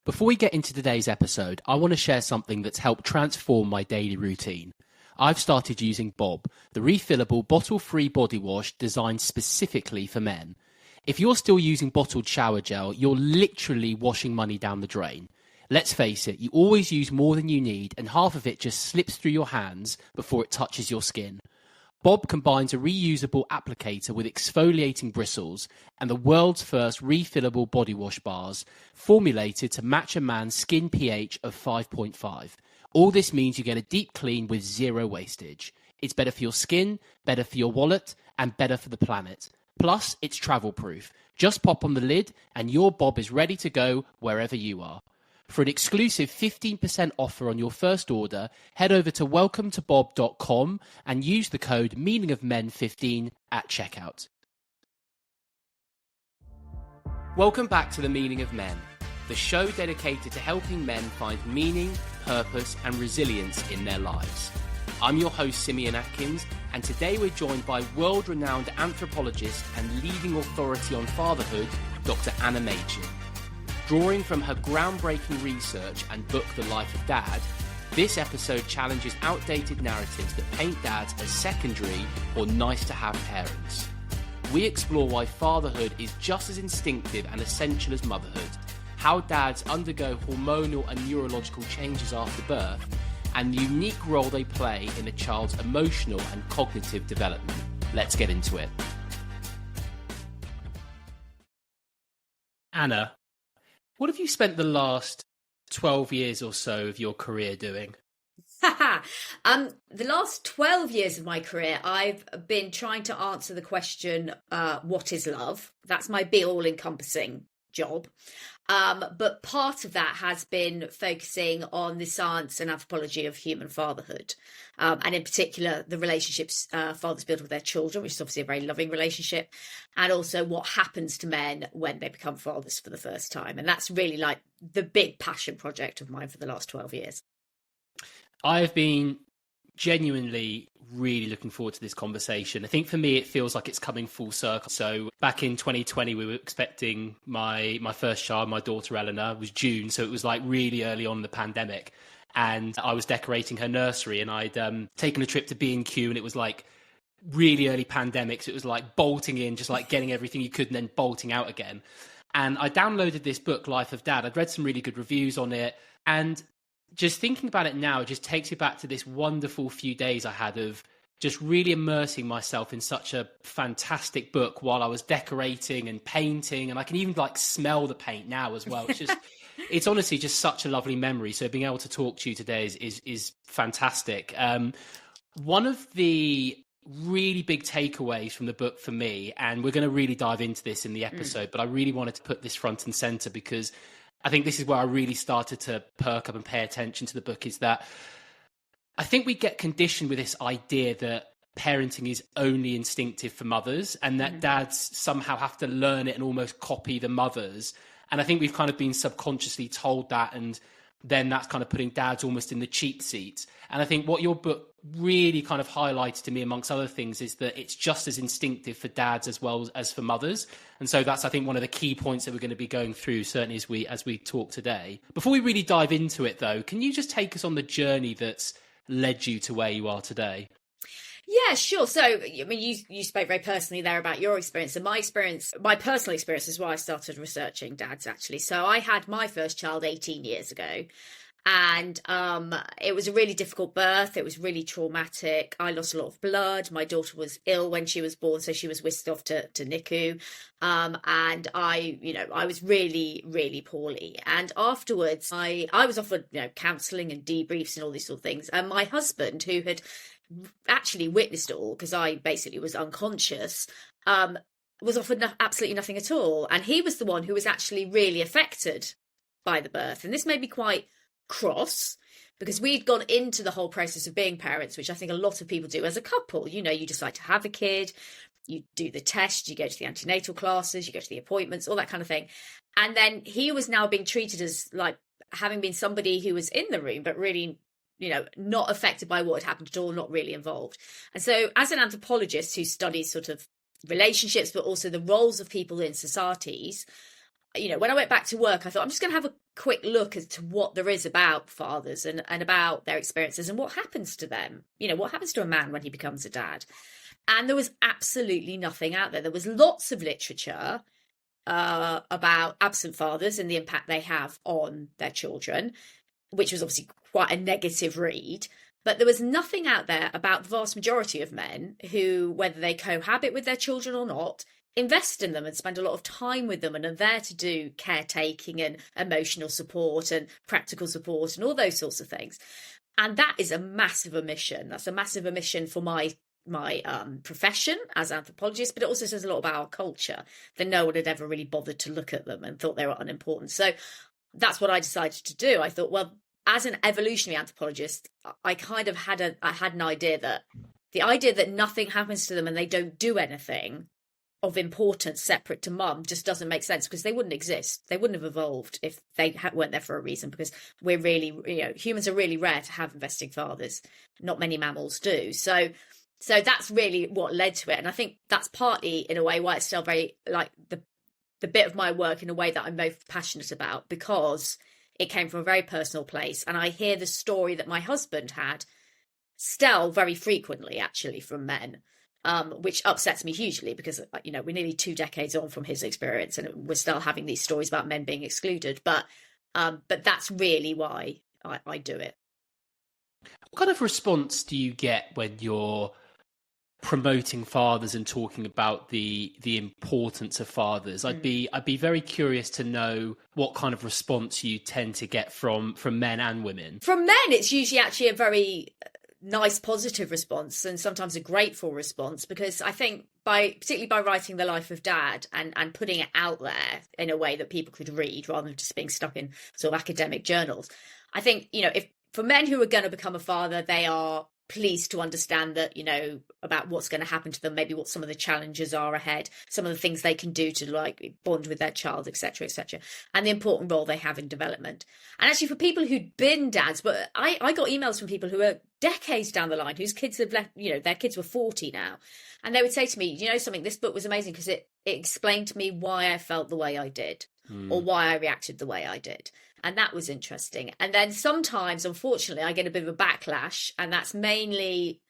Before we get into today's episode, I want to share something that's helped transform my daily routine. I've started using Bob, the refillable bottle-free body wash designed specifically for men. If you're still using bottled shower gel, you're literally washing money down the drain. Let's face it, you always use more than you need and half of it just slips through your hands before it touches your skin. Bob combines a reusable applicator with exfoliating bristles and the world's first refillable body wash bars formulated to match a man's skin pH of 5.5. All this means you get a deep clean with zero wastage. It's better for your skin, better for your wallet, and better for the planet. Plus, it's travel proof. Just pop on the lid and your Bob is ready to go wherever you are. For an exclusive 15% offer on your first order, head over to welcometobob.com and use the code meaningofmen15 at checkout. Welcome back to The Meaning of Men, the show dedicated to helping men find meaning, purpose, and resilience in their lives. I'm your host, Simeon Atkins, and today we're joined by world-renowned anthropologist and leading authority on fatherhood, Dr. Anna Machin. Drawing from her groundbreaking research and book, The Life of Dad, this episode challenges outdated narratives that paint dads as secondary or nice-to-have parents. We explore why fatherhood is just as instinctive and essential as motherhood, how dads undergo hormonal and neurological changes after birth, and the unique role they play in a child's emotional and cognitive development. Let's get into it. Anna, what have you spent the last 12 years or so of your career doing? The last 12 years of my career, I've been trying to answer the question, what is love? That's my be all encompassing job. But part of that has been focusing on the science and anthropology of human fatherhood. And in particular, the relationships fathers build with their children, which is obviously a very loving relationship. And also what happens to men when they become fathers for the first time. And that's really like the big passion project of mine for the last 12 years. I've been genuinely really looking forward to this conversation. I think for me, it feels like it's coming full circle. So back in 2020, we were expecting my first child, my daughter Eleanor. It was June. So it was like really early on in the pandemic. And I was decorating her nursery and I'd taken a trip to B&Q and it was like really early pandemic. So it was like bolting in, just like getting everything you could and then bolting out again. And I downloaded this book, Life of Dad. I'd read some really good reviews on it. And just thinking about it now, it just takes me back to this wonderful few days I had of just really immersing myself in such a fantastic book while I was decorating and painting. And I can even like smell the paint now as well. It's just, it's honestly just such a lovely memory. So being able to talk to you today is fantastic. One of the really big takeaways from the book for me, and we're going to really dive into this in the episode, but I really wanted to put this front and center because I think this is where I really started to perk up and pay attention to the book, is that I think we get conditioned with this idea that parenting is only instinctive for mothers and that dads somehow have to learn it and almost copy the mothers. And I think we've kind of been subconsciously told that, and then that's kind of putting dads almost in the cheap seat. And I think what your book really kind of highlighted to me, amongst other things, is that it's just as instinctive for dads as well as for mothers. And so that's, I think, one of the key points that we're going to be going through, certainly as we talk today. Before we really dive into it, though, can you just take us on the journey that's led you to where you are today? Yeah, sure. So, I mean, you spoke very personally there about your experience, and my personal experience is why I started researching dads, actually. So I had my first child 18 years ago, and it was a really difficult birth. It was really traumatic. I lost a lot of blood. My daughter was ill when she was born, so she was whisked off to NICU. And I was really, really poorly. And afterwards, I was offered, counselling and debriefs and all these sort of things. And my husband, who had actually witnessed it all, because I basically was unconscious, was offered absolutely nothing at all. And he was the one who was actually really affected by the birth. And this made me quite cross, because we'd gone into the whole process of being parents, which I think a lot of people do as a couple. You decide to have a kid, you do the test, you go to the antenatal classes, you go to the appointments, all that kind of thing. And then he was now being treated as like having been somebody who was in the room, but really not affected by what had happened at all, not really involved. And so as an anthropologist who studies sort of relationships, but also the roles of people in societies, when I went back to work, I thought I'm just going to have a quick look as to what there is about fathers and about their experiences and what happens to them. What happens to a man when he becomes a dad? And there was absolutely nothing out there. There was lots of literature about absent fathers and the impact they have on their children, which was obviously quite a negative read. But there was nothing out there about the vast majority of men who, whether they cohabit with their children or not, invest in them and spend a lot of time with them and are there to do caretaking and emotional support and practical support and all those sorts of things. And that is a massive omission. That's a massive omission for my profession as anthropologist, but it also says a lot about our culture, that no one had ever really bothered to look at them and thought they were unimportant. So that's what I decided to do. I thought, well, as an evolutionary anthropologist, I kind of had an idea that nothing happens to them and they don't do anything of importance separate to mum just doesn't make sense, because they wouldn't exist. They wouldn't have evolved if they weren't there for a reason, because we're really, humans are really rare to have investing fathers. Not many mammals do. So that's really what led to it. And I think that's partly, in a way, why it's still very, like, the bit of my work in a way that I'm most passionate about, because it came from a very personal place. And I hear the story that my husband had still very frequently, actually, from men. Which upsets me hugely, because we're nearly 2 decades on from his experience and we're still having these stories about men being excluded. But that's really why I do it. What kind of response do you get when you're promoting fathers and talking about the importance of fathers? I'd be very curious to know what kind of response you tend to get from men and women. From men, it's usually actually a very nice, positive response, and sometimes a grateful response, because I think particularly by writing the life of Dad and putting it out there in a way that people could read rather than just being stuck in sort of academic journals, I think, if for men who are going to become a father, they are pleased to understand that, about what's going to happen to them, maybe what some of the challenges are ahead, some of the things they can do to, like, bond with their child, etc., and the important role they have in development. And actually, for people who'd been dads, but I got emails from people who are decades down the line, whose kids have left, their kids were 40 now, and they would say to me, something, this book was amazing because it explained to me why I felt the way I did, or why I reacted the way I did. And that was interesting. And then sometimes, unfortunately, I get a bit of a backlash, and that's mainly,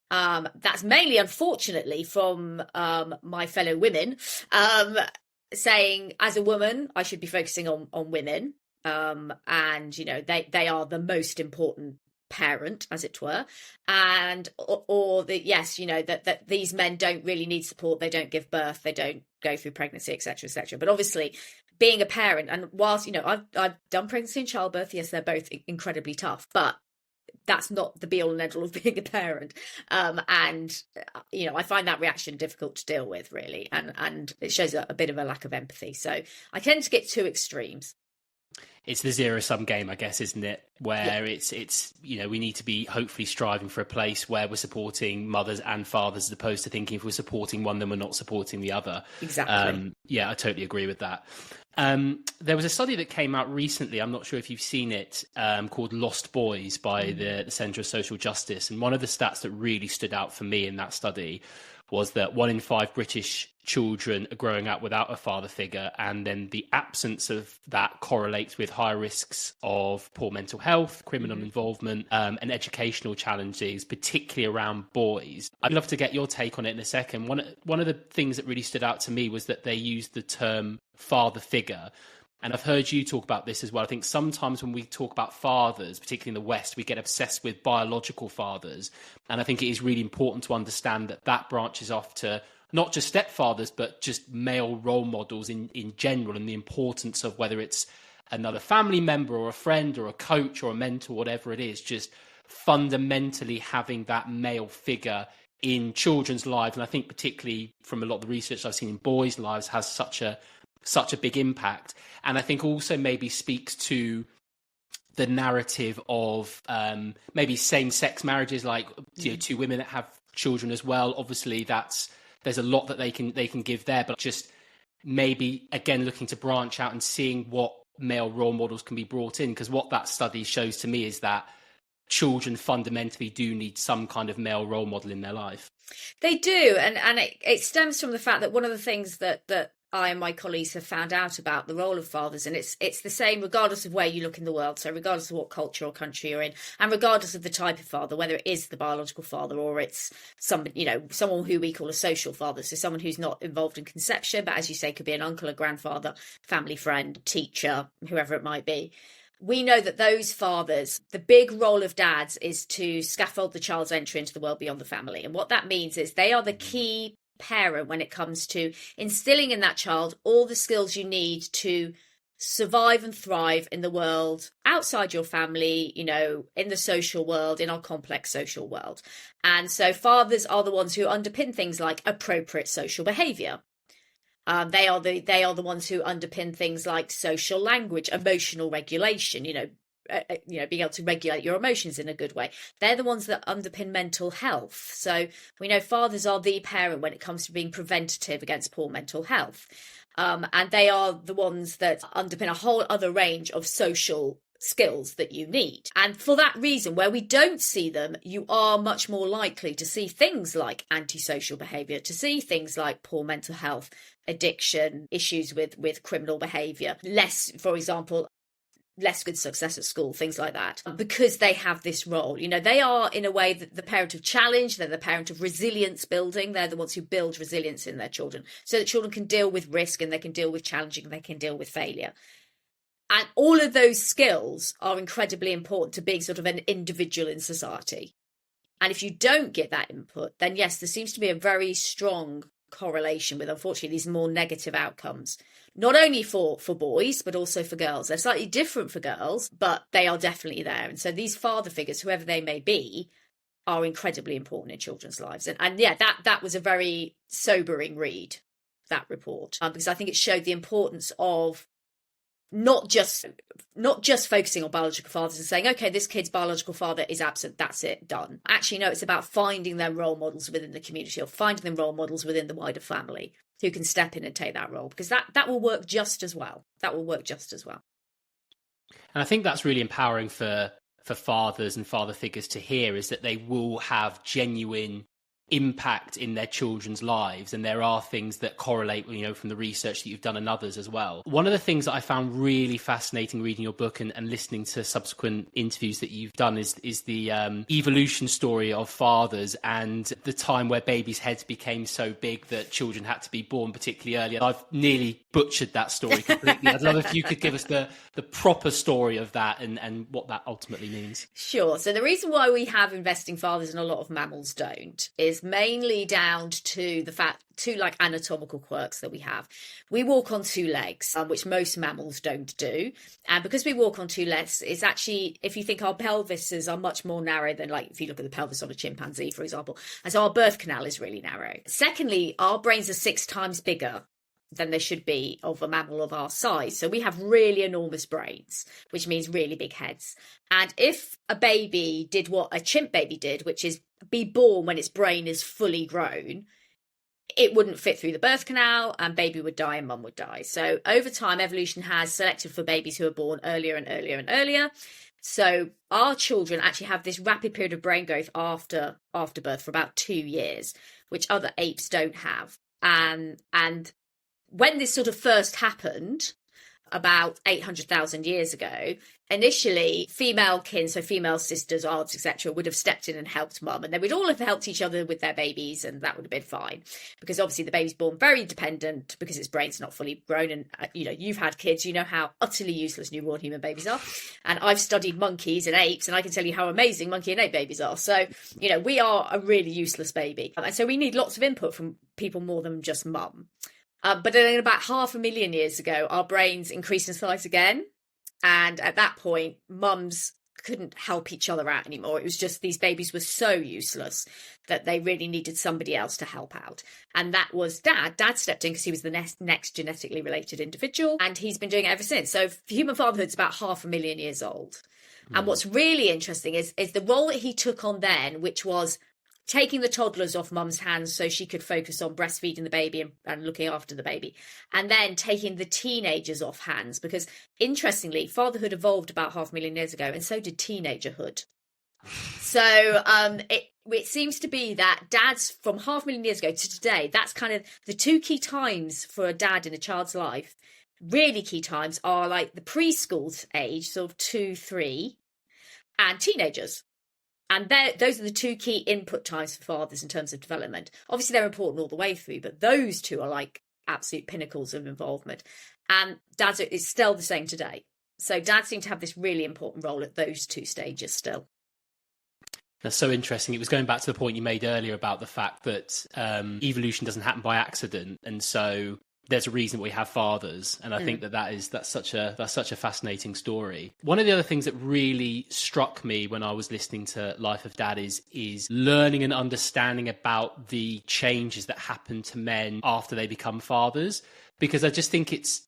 unfortunately, from my fellow women, saying, as a woman, I should be focusing on women, and they are the most important parent, as it were, and or that yes, that these men don't really need support, they don't give birth, they don't go through pregnancy, etc. But obviously, being a parent, and whilst I've done pregnancy and childbirth, yes, they're both incredibly tough, but that's not the be all and end all of being a parent. And I find that reaction difficult to deal with, really, and it shows a bit of a lack of empathy. So I tend to get 2 extremes. It's the zero-sum game, I guess, isn't it? Where it's we need to be hopefully striving for a place where we're supporting mothers and fathers, as opposed to thinking if we're supporting one, then we're not supporting the other. Exactly. I totally agree with that. There was a study that came out recently, I'm not sure if you've seen it, called Lost Boys by the Centre of Social Justice. And one of the stats that really stood out for me in that study was that 1 in 5 British children are growing up without a father figure, and then the absence of that correlates with higher risks of poor mental health, criminal involvement, and educational challenges, particularly around boys. I'd love to get your take on it in a second. One of the things that really stood out to me was that they used the term father figure. And I've heard you talk about this as well. I think sometimes when we talk about fathers, particularly in the West, we get obsessed with biological fathers. And I think it is really important to understand that branches off to not just stepfathers, but just male role models in general, and the importance of whether it's another family member or a friend or a coach or a mentor, whatever it is, just fundamentally having that male figure in children's lives. And I think particularly from a lot of the research I've seen in boys' lives has such a big impact. And I think also maybe speaks to the narrative of maybe same-sex marriages, like 2 women that have children as well. Obviously, there's a lot that they can give there, but just maybe again looking to branch out and seeing what male role models can be brought in, because what that study shows to me is that children fundamentally do need some kind of male role model in their life. They do, and it stems from the fact that one of the things that I and my colleagues have found out about the role of fathers, and it's the same regardless of where you look in the world. So regardless of what culture or country you're in, and regardless of the type of father, whether it is the biological father or it's someone who we call a social father, so someone who's not involved in conception, but as you say, could be an uncle, a grandfather, family friend, teacher, whoever it might be. We know that those fathers, the big role of dads is to scaffold the child's entry into the world beyond the family. And what that means is they are the key parent when it comes to instilling in that child all the skills you need to survive and thrive in the world outside your family, in the social world, in our complex social world. And so fathers are the ones who underpin things like appropriate social behavior. They are the ones who underpin things like social language, emotional regulation, being able to regulate your emotions in a good way. They're the ones that underpin mental health. So we know fathers are the parent when it comes to being preventative against poor mental health. And they are the ones that underpin a whole other range of social skills that you need. And for that reason, where we don't see them, you are much more likely to see things like antisocial behaviour, to see things like poor mental health, addiction, issues with criminal behaviour, for example, less good success at school, things like that, because they have this role. They are, in a way, the parent of challenge. They're the parent of resilience building. They're the ones who build resilience in their children so that children can deal with risk and they can deal with challenging, they can deal with failure. And all of those skills are incredibly important to being sort of an individual in society. And if you don't get that input, then yes, there seems to be a very strong correlation with, unfortunately, these more negative outcomes, not only for boys, but also for girls. They're slightly different for girls, but they are definitely there. And so these father figures, whoever they may be, are incredibly important in children's lives. And yeah, that was a very sobering read, that report, because I think it showed the importance of not just focusing on biological fathers and saying, okay, this kid's biological father is absent, that's it, done. Actually, no, it's about finding them role models within the community or finding them role models within the wider family who can step in and take that role, because that will work just as well. That will work just as well. And I think that's really empowering for fathers and father figures to hear, is that they will have genuine impact in their children's lives, and there are things that correlate, from the research that you've done and others as well. One of the things that I found really fascinating reading your book and listening to subsequent interviews that you've done is the evolution story of fathers and the time where babies' heads became so big that children had to be born particularly early. I've nearly butchered that story completely. I'd love if you could give us the proper story of that and what that ultimately means. Sure. So the reason why we have investing fathers and a lot of mammals don't is mainly down to the fact, two like anatomical quirks that we have. We walk on two legs, which most mammals don't do. And because we walk on two legs, it's actually, if you think our pelvises are much more narrow than, like, if you look at the pelvis on a chimpanzee, for example. And so our birth canal is really narrow. Secondly, our brains are 6 times bigger than they should be of a mammal of our size. So we have really enormous brains, which means really big heads. And if a baby did what a chimp baby did, which is be born when its brain is fully grown, it wouldn't fit through the birth canal and baby would die and mum would die. So over time, evolution has selected for babies who are born earlier and earlier and earlier. So our children actually have this rapid period of brain growth after birth for about 2 years, which other apes don't have. And when this sort of first happened, about 800,000 years ago, initially female kin, so female sisters, aunts, etc., would have stepped in and helped mum, and they would all have helped each other with their babies, and that would have been fine, because obviously the baby's born very dependent because its brain's not fully grown. And you've had kids, you know how utterly useless newborn human babies are, and I've studied monkeys and apes, and I can tell you how amazing monkey and ape babies are. So we are a really useless baby, and so we need lots of input from people more than just mum. But then about 500,000 years ago, our brains increased in size again. And at that point, mums couldn't help each other out anymore. It was just these babies were so useless that they really needed somebody else to help out. And that was Dad. Dad stepped in because he was the next genetically related individual. And he's been doing it ever since. So human fatherhood's about 500,000 years old. Mm. And what's really interesting is the role that he took on then, which was taking the toddlers off mum's hands so she could focus on breastfeeding the baby and looking after the baby, and then taking the teenagers off hands, because interestingly, fatherhood evolved about 500,000 years ago, and so did teenagerhood. So It seems to be that dads from 500,000 years ago to today, that's kind of the two key times for a dad in a child's life. Really key times are like the preschool age, sort of 2, 3, and teenagers. And those are the two key input times for fathers in terms of development. Obviously, they're important all the way through, but those two are like absolute pinnacles of involvement. And dads it's still the same today. So dads seem to have this really important role at those two stages still. That's so interesting. It was going back to the point you made earlier about the fact that evolution doesn't happen by accident. And so there's a reason we have fathers, and I think that's such a fascinating story. One of the other things that really struck me when I was listening to Life of Dad is learning and understanding about the changes that happen to men after they become fathers, because I just think it's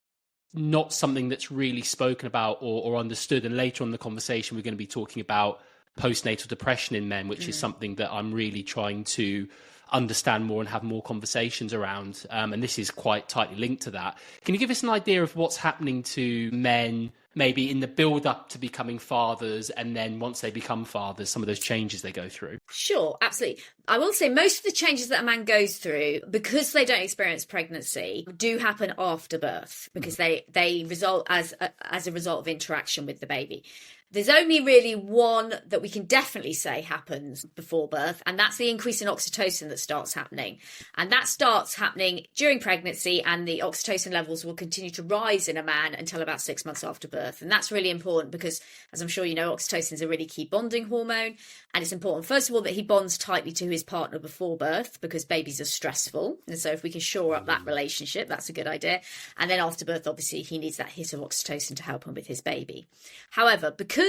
not something that's really spoken about or understood. And later on in the conversation, we're going to be talking about postnatal depression in men, which is something that I'm really trying to understand more and have more conversations around. And this is quite tightly linked to that. Can you give us an idea of what's happening to men, maybe in the build up to becoming fathers, and then once they become fathers, some of those changes they go through? Sure, absolutely. I will say most of the changes that a man goes through, because they don't experience pregnancy, do happen after birth, because they result as a result of interaction with the baby. There's only really one that we can definitely say happens before birth, and that's the increase in oxytocin that starts happening. And that starts happening during pregnancy, and the oxytocin levels will continue to rise in a man until about 6 months after birth. And that's really important because, as I'm sure you know, oxytocin is a really key bonding hormone. And it's important, first of all, that he bonds tightly to his partner before birth, because babies are stressful. And so if we can shore up that relationship, that's a good idea. And then after birth, obviously, he needs that hit of oxytocin to help him with his baby. However, because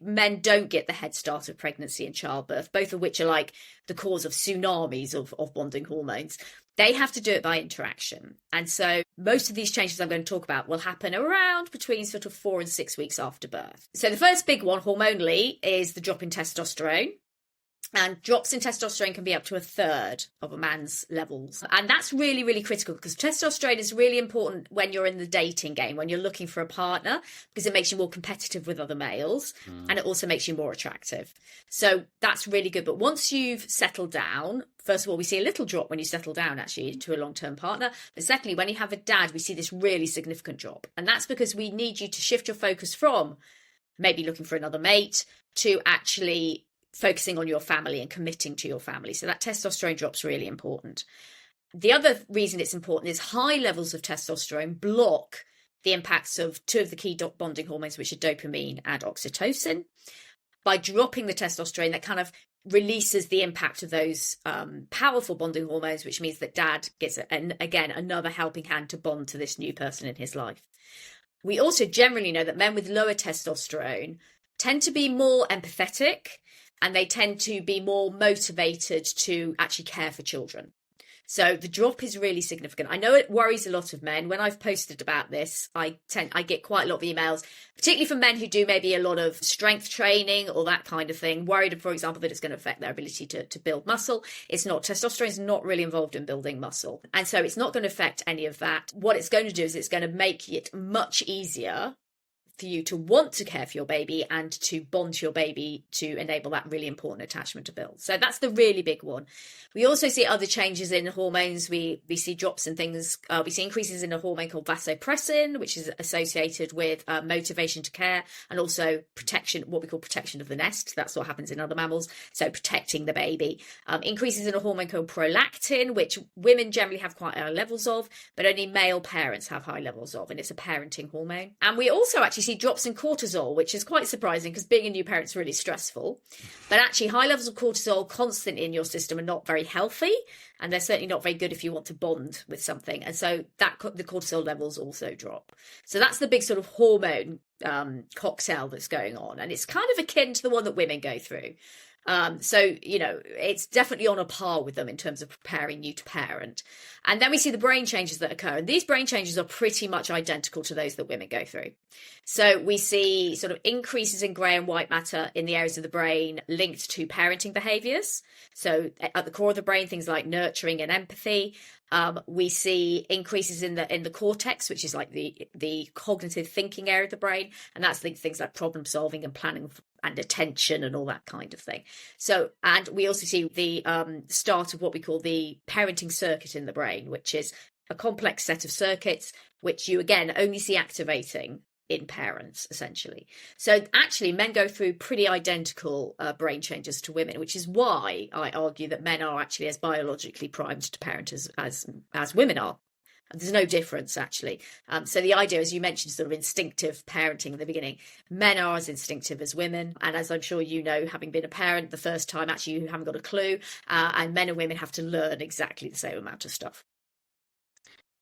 men don't get the head start of pregnancy and childbirth, both of which are like the cause of tsunamis of bonding hormones, they have to do it by interaction. And so most of these changes I'm going to talk about will happen around between sort of 4 and 6 weeks after birth. So the first big one, hormonally, is the drop in testosterone. And drops in testosterone can be up to 1/3 of a man's levels. And that's really, really critical, because testosterone is really important when you're in the dating game, when you're looking for a partner, because it makes you more competitive with other males and it also makes you more attractive. So that's really good. But once you've settled down, first of all, we see a little drop when you settle down actually to a long-term partner. But secondly, when you have a dad, we see this really significant drop. And that's because we need you to shift your focus from maybe looking for another mate to actually focusing on your family and committing to your family. So that testosterone drop's really important. The other reason it's important is high levels of testosterone block the impacts of two of the key bonding hormones, which are dopamine and oxytocin. By dropping the testosterone, that kind of releases the impact of those powerful bonding hormones, which means that dad gets, again, another helping hand to bond to this new person in his life. We also generally know that men with lower testosterone tend to be more empathetic, and they tend to be more motivated to actually care for children. So the drop is really significant. I know it worries a lot of men. When I've posted about this, I get quite a lot of emails, particularly from men who do maybe a lot of strength training or that kind of thing, worried, for example, that it's going to affect their ability to build muscle. It's not. Testosterone is not really involved in building muscle. And so it's not going to affect any of that. What it's going to do is it's going to make it much easier for you to want to care for your baby and to bond to your baby to enable that really important attachment to build. So that's the really big one. We also see other changes in hormones. We see drops in things. We see increases in a hormone called vasopressin, which is associated with motivation to care and also protection, what we call protection of the nest. That's what happens in other mammals. So protecting the baby. Increases in a hormone called prolactin, which women generally have quite high levels of, but only male parents have high levels of, and it's a parenting hormone. And we also actually see drops in cortisol, which is quite surprising because being a new parent is really stressful. But actually, high levels of cortisol constant in your system are not very healthy, and they're certainly not very good if you want to bond with something. And so that the cortisol levels also drop. So that's the big sort of hormone cocktail that's going on, and it's kind of akin to the one that women go through. So, you know, it's definitely on a par with them in terms of preparing you to parent. And then we see the brain changes that occur. And these brain changes are pretty much identical to those that women go through. So we see sort of increases in grey and white matter in the areas of the brain linked to parenting behaviours. So at the core of the brain, things like nurturing and empathy. We see increases in the cortex, which is like the cognitive thinking area of the brain, and that's things like problem solving and planning and attention and all that kind of thing. So, and we also see the start of what we call the parenting circuit in the brain, which is a complex set of circuits, which you again only see activating in parents, essentially. So actually men go through pretty identical brain changes to women, which is why I argue that men are actually as biologically primed to parent as women are. There's no difference, actually. So the idea, as you mentioned, sort of instinctive parenting in the beginning, men are as instinctive as women. And as I'm sure you know, having been a parent the first time, actually you haven't got a clue. And men and women have to learn exactly the same amount of stuff.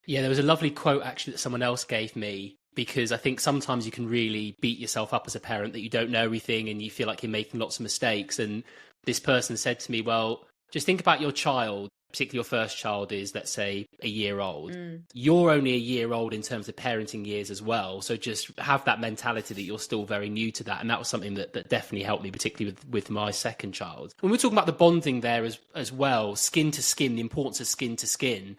Yeah, there was a lovely quote actually that someone else gave me, because I think sometimes you can really beat yourself up as a parent that you don't know everything and you feel like you're making lots of mistakes. And this person said to me, well, just think about your child, particularly your first child is, let's say, a year old. You're only a year old in terms of parenting years as well. So just have that mentality that you're still very new to that. And that was something that definitely helped me, particularly with my second child. When we're talking about the bonding there as well, skin to skin, the importance of skin to skin,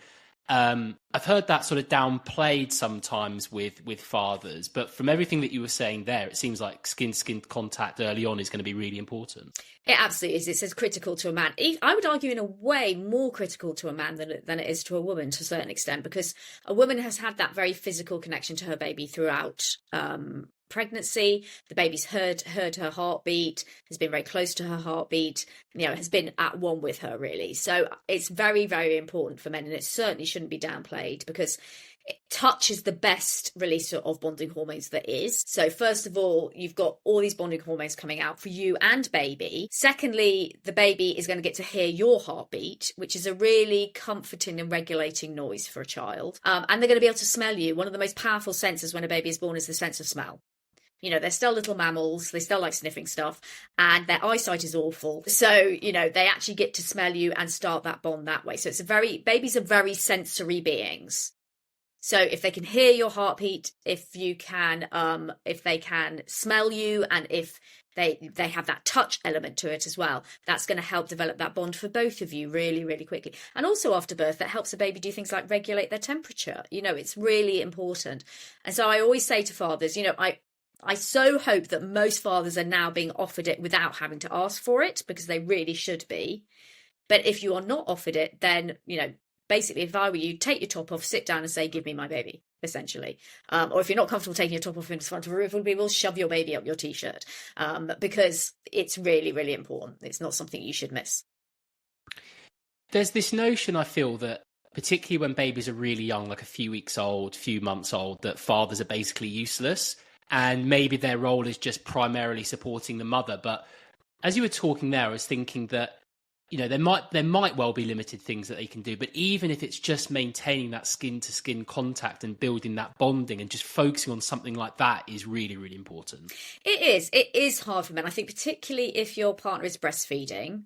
I've heard that sort of downplayed sometimes with fathers, but from everything that you were saying there, it seems like skin-to-skin contact early on is going to be really important. It absolutely is. It's as critical to a man. I would argue in a way more critical to a man than it is to a woman to a certain extent, because a woman has had that very physical connection to her baby throughout pregnancy. The baby's heard her heartbeat, has been very close to her heartbeat, has been at one with her, really. So it's very, very important for men, and it certainly shouldn't be downplayed, because touch is the best releaser of bonding hormones there is. So first of all, you've got all these bonding hormones coming out for you and baby. Secondly, the baby is going to get to hear your heartbeat, which is a really comforting and regulating noise for a child. And they're going to be able to smell you. One of the most powerful senses when a baby is born is the sense of smell. They're still little mammals, they still like sniffing stuff, and their eyesight is awful. So, they actually get to smell you and start that bond that way. So babies are very sensory beings. So if they can hear your heartbeat, if they can smell you, and if they have that touch element to it as well, that's going to help develop that bond for both of you really, really quickly. And also after birth, that helps a baby do things like regulate their temperature. It's really important. And so I always say to fathers, I so hope that most fathers are now being offered it without having to ask for it, because they really should be. But if you are not offered it, then, basically, if I were you, take your top off, sit down and say, give me my baby, essentially. Or if you're not comfortable taking your top off in front of a room full of people, shove your baby up your T-shirt, because it's really, really important. It's not something you should miss. There's this notion, I feel, that particularly when babies are really young, like a few weeks old, few months old, that fathers are basically useless. And maybe their role is just primarily supporting the mother. But as you were talking there, I was thinking that, there might well be limited things that they can do. But even if it's just maintaining that skin-to-skin contact and building that bonding and just focusing on something like that is really, really important. It is. It is hard for men. I think particularly if your partner is breastfeeding,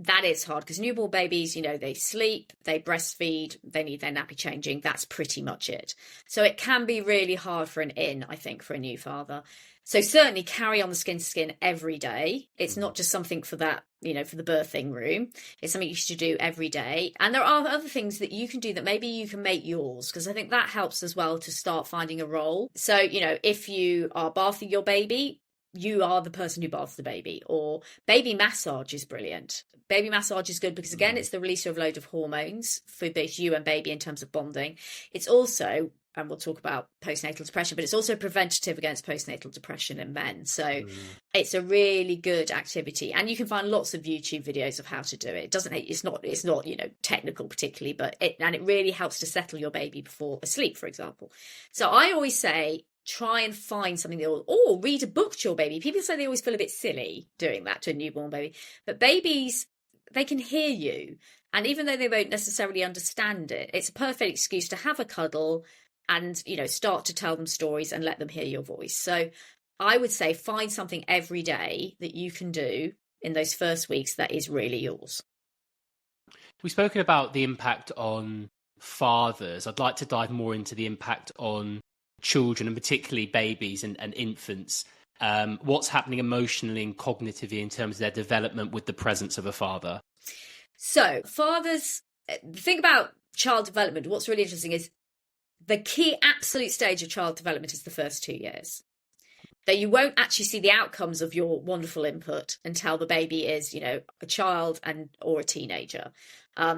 that is hard, because newborn babies, they sleep, they breastfeed, they need their nappy changing. That's pretty much it. So it can be really hard for I think, for a new father. So certainly carry on the skin to skin every day. It's not just something for that, for the birthing room. It's something you should do every day. And there are other things that you can do that maybe you can make yours, because I think that helps as well to start finding a role. So, if you are bathing your baby, you are the person who baths the baby. Or baby massage is brilliant. Baby massage is good because, again, it's the release of a load of hormones for both you and baby in terms of bonding. It's also, and we'll talk about postnatal depression, but it's also preventative against postnatal depression in men. So it's a really good activity. And you can find lots of YouTube videos of how to do it. It's not technical particularly, but it really helps to settle your baby before asleep, for example. So I always say, try and find something or read a book to your baby. People say they always feel a bit silly doing that to a newborn baby, but babies, they can hear you. And even though they won't necessarily understand it, it's a perfect excuse to have a cuddle and, start to tell them stories and let them hear your voice. So I would say find something every day that you can do in those first weeks that is really yours. We've spoken about the impact on fathers. I'd like to dive more into the impact on children, and particularly babies and infants. What's happening emotionally and cognitively in terms of their development with the presence of a father? So fathers, the thing about child development, what's really interesting is the key absolute stage of child development is the first 2 years. Though you won't actually see the outcomes of your wonderful input until the baby is, a child or a teenager.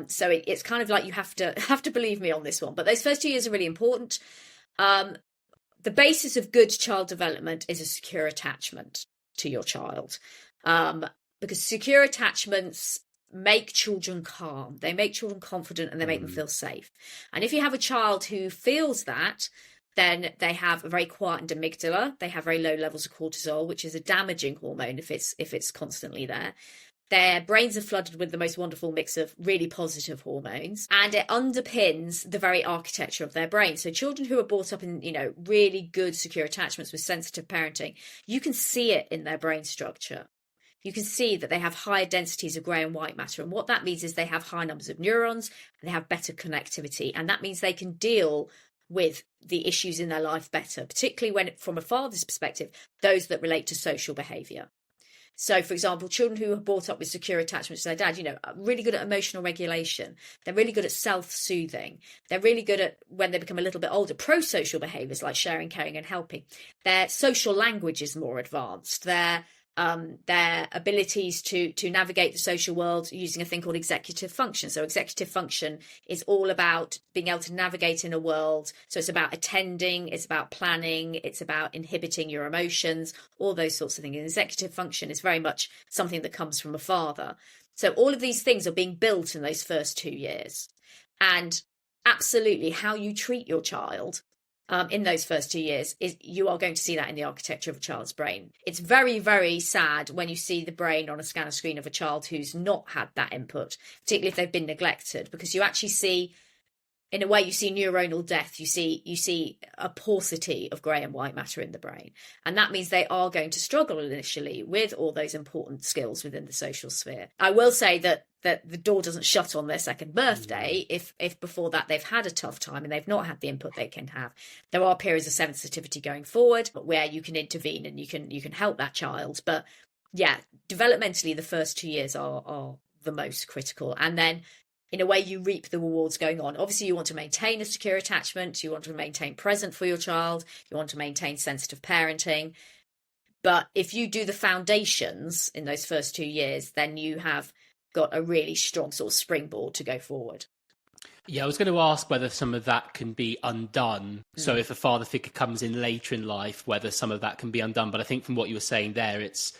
So it's kind of like you have to believe me on this one. But those first 2 years are really important. The basis of good child development is a secure attachment to your child, because secure attachments make children calm, they make children confident, and they make them feel safe. And if you have a child who feels that, then they have a very quietened amygdala. They have very low levels of cortisol, which is a damaging hormone if it's constantly there. Their brains are flooded with the most wonderful mix of really positive hormones, and it underpins the very architecture of their brain. So children who are brought up in, really good secure attachments with sensitive parenting, you can see it in their brain structure. You can see that they have higher densities of grey and white matter. And what that means is they have high numbers of neurons, and they have better connectivity. And that means they can deal with the issues in their life better, particularly when, from a father's perspective, those that relate to social behaviour. So, for example, children who are brought up with secure attachments to their dad, are really good at emotional regulation. They're really good at self-soothing. They're really good at, when they become a little bit older, pro-social behaviours like sharing, caring and helping. Their social language is more advanced. Their abilities to navigate the social world using a thing called executive function. So executive function is all about being able to navigate in a world. So it's about attending, it's about planning, it's about inhibiting your emotions, all those sorts of things. And executive function is very much something that comes from a father. So all of these things are being built in those first 2 years. And absolutely how you treat your child in those first 2 years, is you are going to see that in the architecture of a child's brain. It's very, very sad when you see the brain on a scanner screen of a child who's not had that input, particularly if they've been neglected, because you actually see, in a way, you see neuronal death. You see a paucity of grey and white matter in the brain. And that means they are going to struggle initially with all those important skills within the social sphere. I will say that the door doesn't shut on their second birthday if before that they've had a tough time and they've not had the input they can have. There are periods of sensitivity going forward where you can intervene and you can help that child. But yeah, developmentally, the first 2 years are the most critical. And then in a way, you reap the rewards going on. Obviously, you want to maintain a secure attachment. You want to maintain present for your child. You want to maintain sensitive parenting. But if you do the foundations in those first 2 years, then you have got a really strong sort of springboard to go forward. Yeah, I was going to ask whether some of that can be undone. So if a father figure comes in later in life, whether some of that can be undone. But I think from what you were saying there, it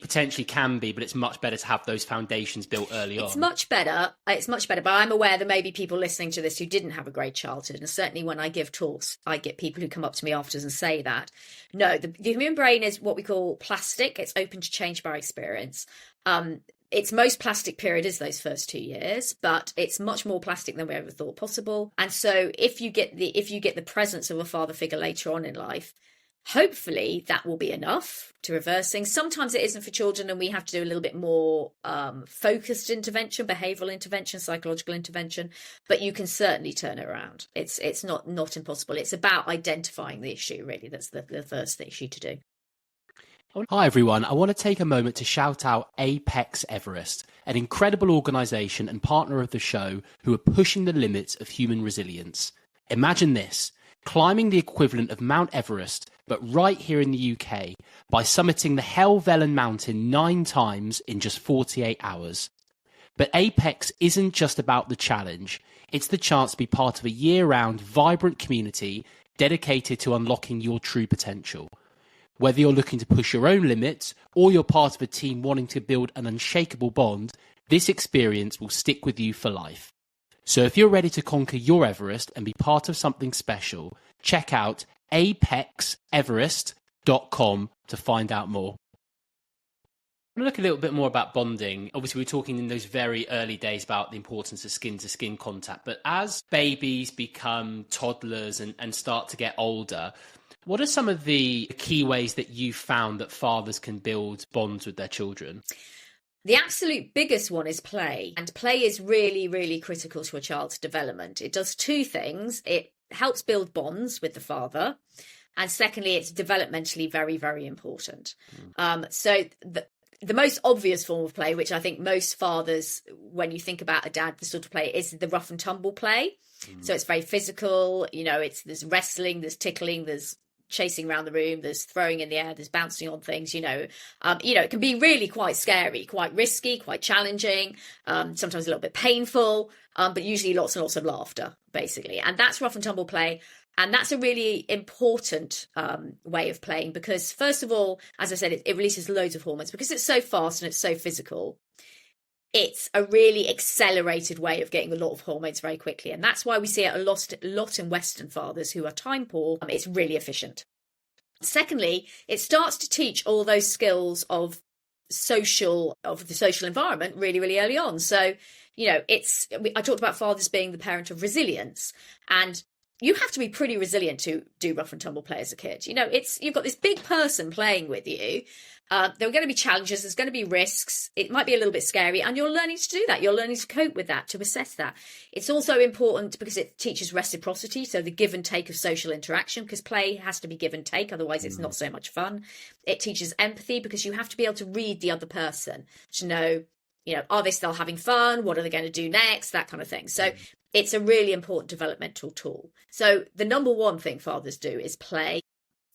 potentially can be, but it's much better to have those foundations built early on. It's much better, but I'm aware there may be people listening to this who didn't have a great childhood. And certainly when I give talks, I get people who come up to me afterwards and say that. No, the human brain is what we call plastic. It's open to change by experience. Its most plastic period is those first 2 years, but it's much more plastic than we ever thought possible. And so if you get the presence of a father figure later on in life, hopefully that will be enough to reverse things. Sometimes it isn't for children, and we have to do a little bit more focused intervention, behavioural intervention, psychological intervention, but you can certainly turn it around. It's not impossible. It's about identifying the issue, really. That's the first issue to do. Hi everyone, I want to take a moment to shout out Apex Everest, an incredible organisation and partner of the show who are pushing the limits of human resilience. Imagine this, climbing the equivalent of Mount Everest, but right here in the UK, by summiting the Helvellyn mountain 9 times in just 48 hours. But Apex isn't just about the challenge, it's the chance to be part of a year-round, vibrant community dedicated to unlocking your true potential. Whether you're looking to push your own limits or you're part of a team wanting to build an unshakable bond, this experience will stick with you for life. So if you're ready to conquer your Everest and be part of something special, check out apexeverest.com to find out more. I want to look a little bit more about bonding. Obviously, we're talking in those very early days about the importance of skin-to-skin contact. But as babies become toddlers and start to get older, what are some of the key ways that you've found that fathers can build bonds with their children? The absolute biggest one is play. And play is really, really critical to a child's development. It does 2 things. It helps build bonds with the father. And secondly, it's developmentally very, very important. So the most obvious form of play, which I think most fathers, when you think about a dad, the sort of play, is the rough and tumble play. So it's very physical. There's wrestling, there's tickling, there's chasing around the room, there's throwing in the air, there's bouncing on things, it can be really quite scary, quite risky, quite challenging, sometimes a little bit painful, but usually lots and lots of laughter, basically. And that's rough and tumble play. And that's a really important way of playing because, first of all, as I said, it releases loads of hormones because it's so fast and it's so physical. It's a really accelerated way of getting a lot of hormones very quickly. And that's why we see it a lot in Western fathers who are time poor. It's really efficient. Secondly, it starts to teach all those skills of the social environment really, really early on. So, I talked about fathers being the parent of resilience, and you have to be pretty resilient to do rough and tumble play as a kid. You've got this big person playing with you. There are going to be challenges. There's going to be risks. It might be a little bit scary, and you're learning to do that. You're learning to cope with that, to assess that. It's also important because it teaches reciprocity, so the give and take of social interaction, because play has to be give and take, otherwise it's not so much fun. It teaches empathy because you have to be able to read the other person to know, are they still having fun? What are they going to do next? That kind of thing. So it's a really important developmental tool. So the number one thing fathers do is play.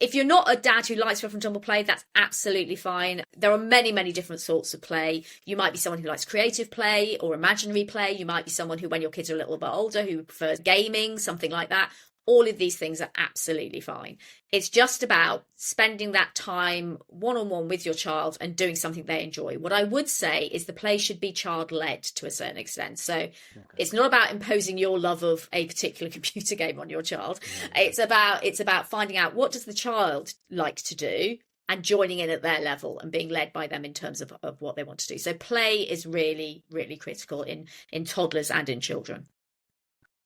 If you're not a dad who likes rough and tumble play, that's absolutely fine. There are many, many different sorts of play. You might be someone who likes creative play or imaginary play. You might be someone who, when your kids are a little bit older, who prefers gaming, something like that. All of these things are absolutely fine. It's just about spending that time one-on-one with your child and doing something they enjoy. What I would say is the play should be child-led to a certain extent. So It's not about imposing your love of a particular computer game on your child. It's about finding out, what does the child like to do, and joining in at their level and being led by them in terms of what they want to do. So play is really, really critical in toddlers and in children.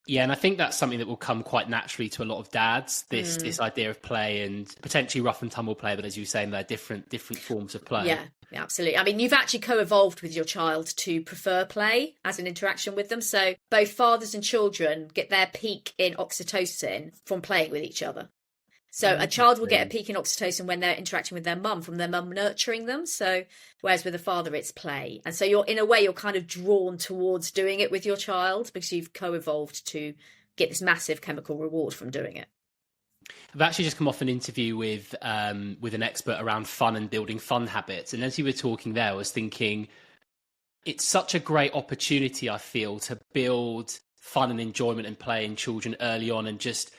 Yeah, and I think that's something that will come quite naturally to a lot of dads, this idea of play and potentially rough and tumble play, but as you were saying, they're different forms of play. Yeah, absolutely. I mean, you've actually co-evolved with your child to prefer play as an interaction with them. So both fathers and children get their peak in oxytocin from playing with each other. So a child will get a peak in oxytocin when they're interacting with their mum, from their mum nurturing them. So whereas with a father, it's play. And so you're kind of drawn towards doing it with your child because you've co-evolved to get this massive chemical reward from doing it. I've actually just come off an interview with an expert around fun and building fun habits. And as you were talking there, I was thinking it's such a great opportunity, I feel, to build fun and enjoyment and play in children early on and just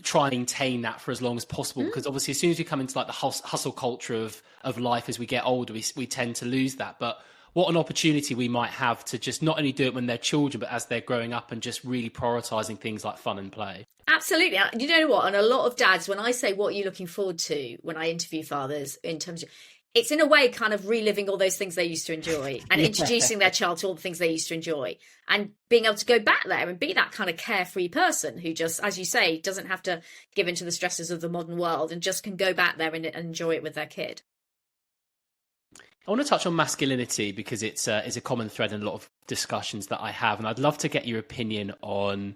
try and maintain that for as long as possible, because obviously as soon as we come into like the hustle culture of life as we get older, we tend to lose that. But what an opportunity we might have to just not only do it when they're children, but as they're growing up, and just really prioritizing things like fun and play. Absolutely. You know what? And a lot of dads, when I say, what are you looking forward to when I interview fathers, in terms of, it's in a way kind of reliving all those things they used to enjoy and introducing their child to all the things they used to enjoy, and being able to go back there and be that kind of carefree person who just, as you say, doesn't have to give into the stresses of the modern world and just can go back there and enjoy it with their kid. I want to touch on masculinity because it's a common thread in a lot of discussions that I have, and I'd love to get your opinion on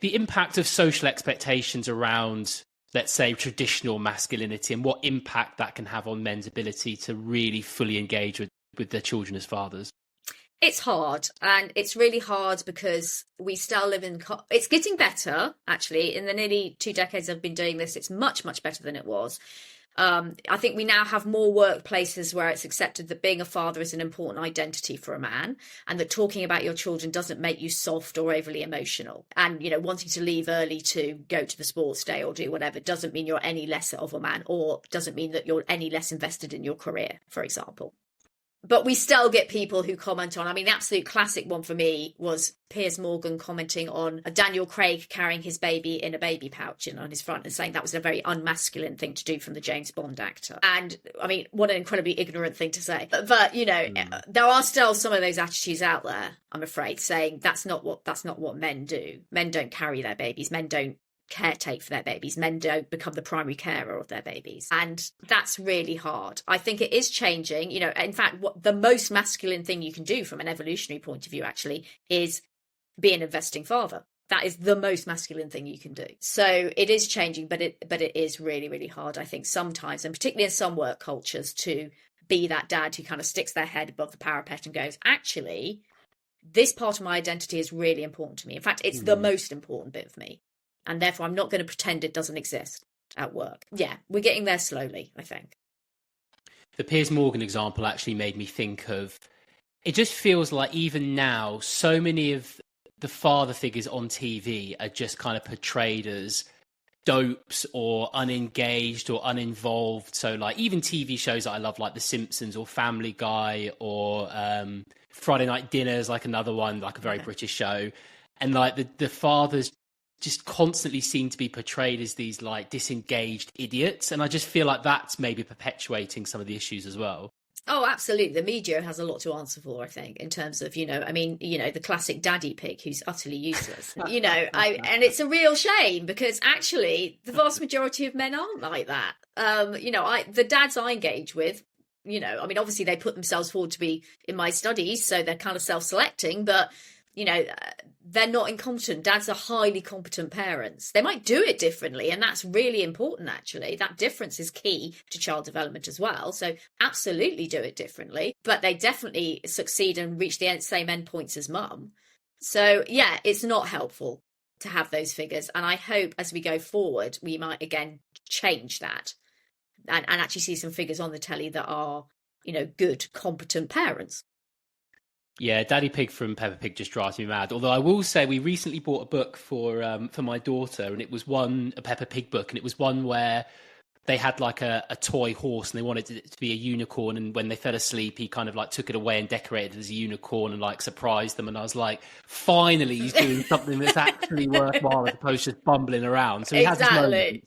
the impact of social expectations around, let's say, traditional masculinity, and what impact that can have on men's ability to really fully engage with their children as fathers. It's hard, and it's really hard because we still live in... It's getting better, actually. In the nearly 2 decades I've been doing this, it's much, much better than it was. I think we now have more workplaces where it's accepted that being a father is an important identity for a man, and that talking about your children doesn't make you soft or overly emotional. And, wanting to leave early to go to the sports day or do whatever doesn't mean you're any less of a man, or doesn't mean that you're any less invested in your career, for example. But we still get people who comment on, the absolute classic one for me was Piers Morgan commenting on Daniel Craig carrying his baby in a baby pouch on his front and saying that was a very unmasculine thing to do from the James Bond actor. And what an incredibly ignorant thing to say. But there are still some of those attitudes out there, I'm afraid, saying that's not what men do. Men don't carry their babies. Men don't caretake for their babies. Men don't become the primary carer of their babies, and that's really hard. I think it is changing. In fact, what the most masculine thing you can do from an evolutionary point of view actually is be an investing father. That is the most masculine thing you can do. So it is changing, but it is really, really hard, I think, sometimes, and particularly in some work cultures, to be that dad who kind of sticks their head above the parapet and goes, actually, this part of my identity is really important to me. In fact, it's the most important bit of me. And therefore, I'm not going to pretend it doesn't exist. at work. Yeah, we're getting there slowly, I think. The Piers Morgan example actually made me think of, it just feels like even now, so many of the father figures on TV are just kind of portrayed as dopes or unengaged or uninvolved. So like even TV shows that I love, like The Simpsons or Family Guy or Friday Night Dinners, like another one, like a very British show. And like the fathers just constantly seem to be portrayed as these like disengaged idiots. And I just feel like that's maybe perpetuating some of the issues as well. Oh, absolutely. The media has a lot to answer for, I think, in terms of, the classic daddy pig who's utterly useless, and it's a real shame because actually the vast majority of men aren't like that. The dads I engage with, obviously they put themselves forward to be in my studies, so they're kind of self-selecting, but they're not incompetent. Dads are highly competent parents. They might do it differently, and that's really important, actually. That difference is key to child development as well. So absolutely do it differently, but they definitely succeed and reach the same endpoints as mum. So yeah, it's not helpful to have those figures. And I hope as we go forward, we might again change that and actually see some figures on the telly that are, good, competent parents. Yeah, Daddy Pig from Peppa Pig just drives me mad. Although I will say we recently bought a book for my daughter, and it was a Peppa Pig book, and it was one where they had like a toy horse and they wanted it to be a unicorn, and when they fell asleep he kind of like took it away and decorated it as a unicorn and like surprised them, and I was like, finally he's doing something that's actually worthwhile as opposed to just bumbling around. So he has his moments.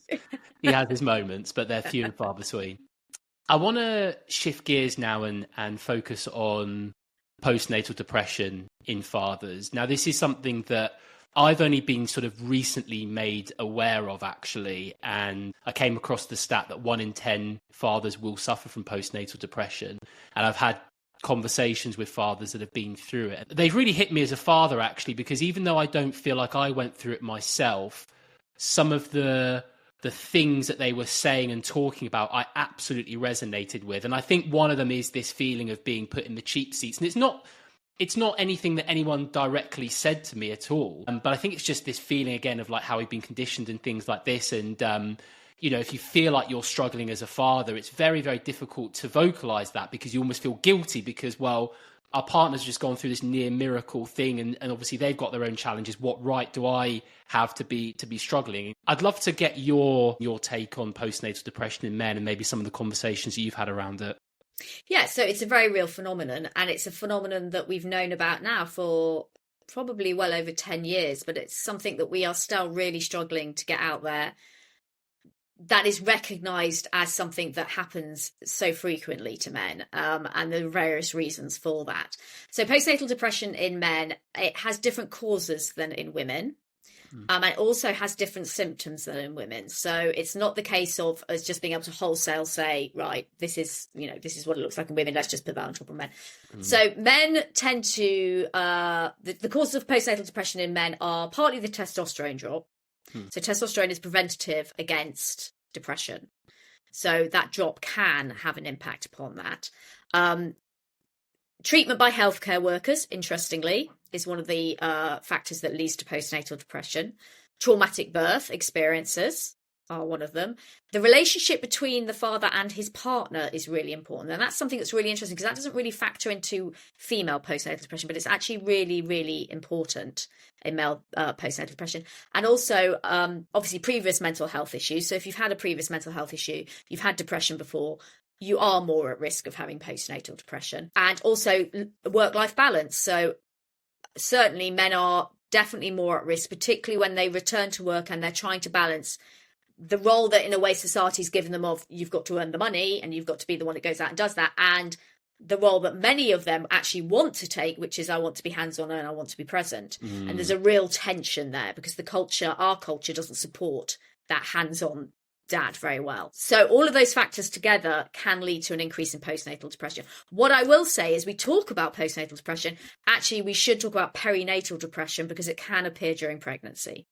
He has his moments, but they're few and far between. I want to shift gears now and focus on postnatal depression in fathers. Now, this is something that I've only been sort of recently made aware of, actually, and I came across the stat that 1 in 10 fathers will suffer from postnatal depression, and I've had conversations with fathers that have been through it. They've really hit me as a father, actually, because even though I don't feel like I went through it myself, some of the things that they were saying and talking about, I absolutely resonated with. And I think one of them is this feeling of being put in the cheap seats. And it's not anything that anyone directly said to me at all. But I think it's just this feeling again of like how we've been conditioned and things like this. And, if you feel like you're struggling as a father, it's very, very difficult to vocalize that because you almost feel guilty because, well, our partner's just gone through this near miracle thing, and obviously they've got their own challenges. What right do I have to be struggling? I'd love to get your take on postnatal depression in men and maybe some of the conversations that you've had around it. Yeah, so it's a very real phenomenon, and it's a phenomenon that we've known about now for probably well over 10 years, but it's something that we are still really struggling to get out there that is recognised as something that happens so frequently to men, and there are various reasons for that. So postnatal depression in men, it has different causes than in women. And it also has different symptoms than in women. So it's not the case of us just being able to wholesale say, right, this is what it looks like in women, let's just put that on top of men. So men tend to, the causes of postnatal depression in men are partly the testosterone drop. So testosterone is preventative against depression. So that drop can have an impact upon that. Treatment by healthcare workers, interestingly, is one of the factors that leads to postnatal depression. Traumatic birth experiences are one of them. The relationship between the father and his partner is really important. And that's something that's really interesting because that doesn't really factor into female postnatal depression, but it's actually really, really important in male postnatal depression. And also, obviously, previous mental health issues. So if you've had a previous mental health issue, you've had depression before, you are more at risk of having postnatal depression. And also work-life balance. So certainly men are definitely more at risk, particularly when they return to work and they're trying to balance the role that in a way society's given them of you've got to earn the money and you've got to be the one that goes out and does that, and the role that many of them actually want to take, which is I want to be hands-on and I want to be present. And there's a real tension there because our culture doesn't support that hands-on dad very well. So all of those factors together can lead to an increase in postnatal depression. What I will say is we talk about postnatal depression, actually we should talk about perinatal depression because it can appear during pregnancy.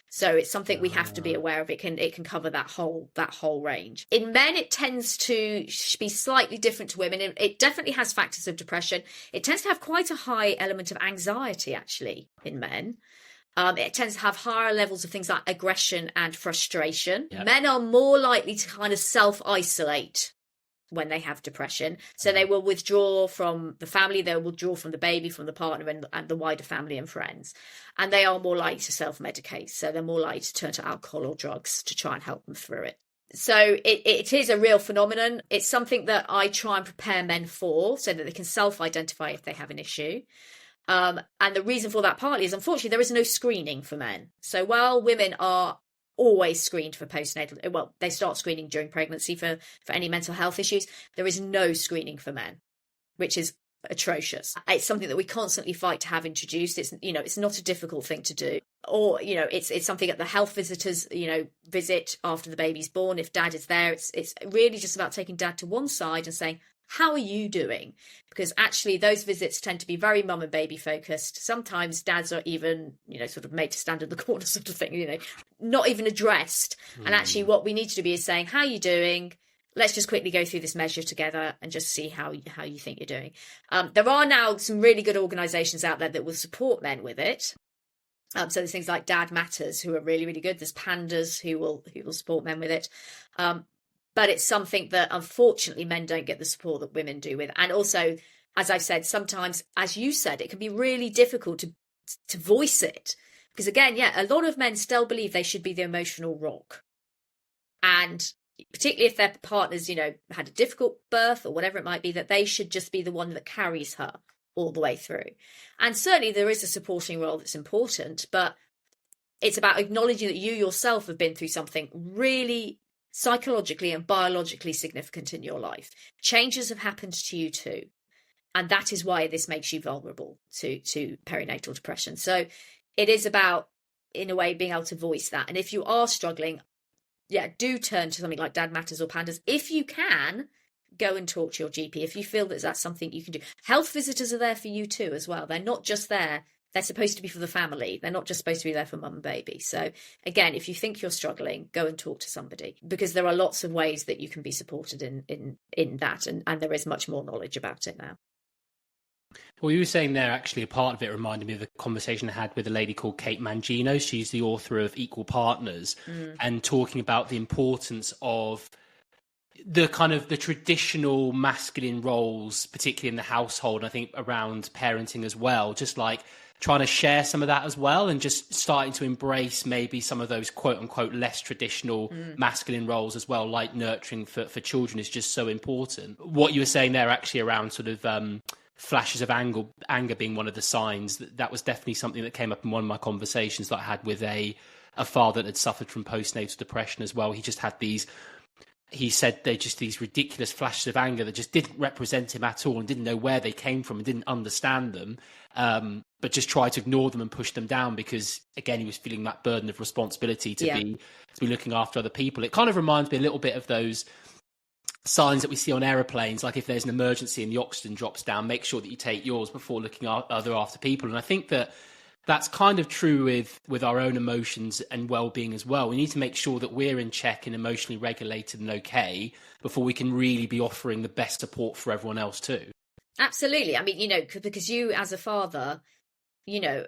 So it's something we have to be aware of. It can cover that whole range. In men, it tends to be slightly different to women. It definitely has factors of depression. It tends to have quite a high element of anxiety, actually, in men. It tends to have higher levels of things like aggression and frustration. Yep. Men are more likely to kind of self-isolate when they have depression. So they will withdraw from the family, they'll withdraw from the baby, from the partner and the wider family and friends. And they are more likely to self-medicate. So they're more likely to turn to alcohol or drugs to try and help them through it. So it is a real phenomenon. It's something that I try and prepare men for so that they can self-identify if they have an issue. And the reason for that partly is, unfortunately, there is no screening for men. So while women are always screened for postnatal, well, they start screening during pregnancy for any mental health issues, there is no screening for men, which is atrocious. It's something that we constantly fight to have introduced. It's, you know, it's not a difficult thing to do. Or, you know, it's something that the health visitors, you know, visit after the baby's born. If dad is there, it's really just about taking dad to one side and saying, how are you doing? Because actually those visits tend to be very mum and baby focused. Sometimes dads are even, you know, sort of made to stand in the corner sort of thing, you know, not even addressed. And actually what we need to be is saying, how are you doing? Let's just quickly go through this measure together and just see how you think you're doing. There are now some really good organisations out there that will support men with it. So there's things like Dad Matters, who are really, really good. There's Pandas who will support men with it. But it's something that, unfortunately, men don't get the support that women do with. And also, as I've said, sometimes, as you said, it can be really difficult to voice it. Because again, yeah, a lot of men still believe they should be the emotional rock. And particularly if their partner's, you know, had a difficult birth or whatever it might be, that they should just be the one that carries her all the way through. And certainly there is a supporting role that's important, but it's about acknowledging that you yourself have been through something really psychologically and biologically significant in your life. Changes have happened to you too. And that is why this makes you vulnerable to perinatal depression. So it is about, in a way, being able to voice that. And if you are struggling, yeah, do turn to something like Dad Matters or Pandas. If you can, go and talk to your GP if you feel that that's something you can do. Health visitors are there for you too as well. They're not just there. They're supposed to be for the family. They're not just supposed to be there for mum and baby. So again, if you think you're struggling, go and talk to somebody, because there are lots of ways that you can be supported in that. And there is much more knowledge about it now. Well, you were saying there, actually, a part of it reminded me of a conversation I had with a lady called Kate Mangino. She's the author of Equal Partners, and talking about the importance of the kind of the traditional masculine roles, particularly in the household, and I think around parenting as well, just like trying to share some of that as well, and just starting to embrace maybe some of those quote unquote less traditional masculine roles as well, like nurturing for children is just so important. What you were saying there actually around sort of flashes of anger being one of the signs, that was definitely something that came up in one of my conversations that I had with a father that had suffered from postnatal depression as well. He just had he said they're just these ridiculous flashes of anger that just didn't represent him at all, and didn't know where they came from and didn't understand them, but just tried to ignore them and push them down because, again, he was feeling that burden of responsibility to be looking after other people. It kind of reminds me a little bit of those signs that we see on aeroplanes, like if there's an emergency and the oxygen drops down, make sure that you take yours before looking after people. And I think that's kind of true with our own emotions and well-being as well. We need to make sure that we're in check and emotionally regulated and okay before we can really be offering the best support for everyone else too. Absolutely. I mean, you know, because you as a father, you know,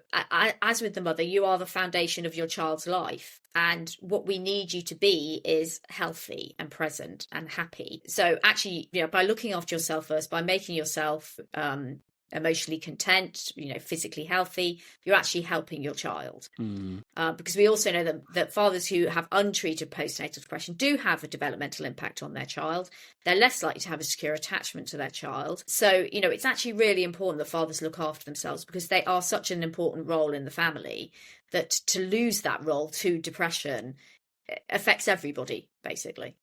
as with the mother, you are the foundation of your child's life. And what we need you to be is healthy and present and happy. So actually, you know, by looking after yourself first, by making yourself emotionally content, you know, physically healthy, you're actually helping your child. Because we also know that fathers who have untreated postnatal depression do have a developmental impact on their child. They're less likely to have a secure attachment to their child. So, you know, it's actually really important that fathers look after themselves, because they are such an important role in the family that to lose that role to depression affects everybody, basically.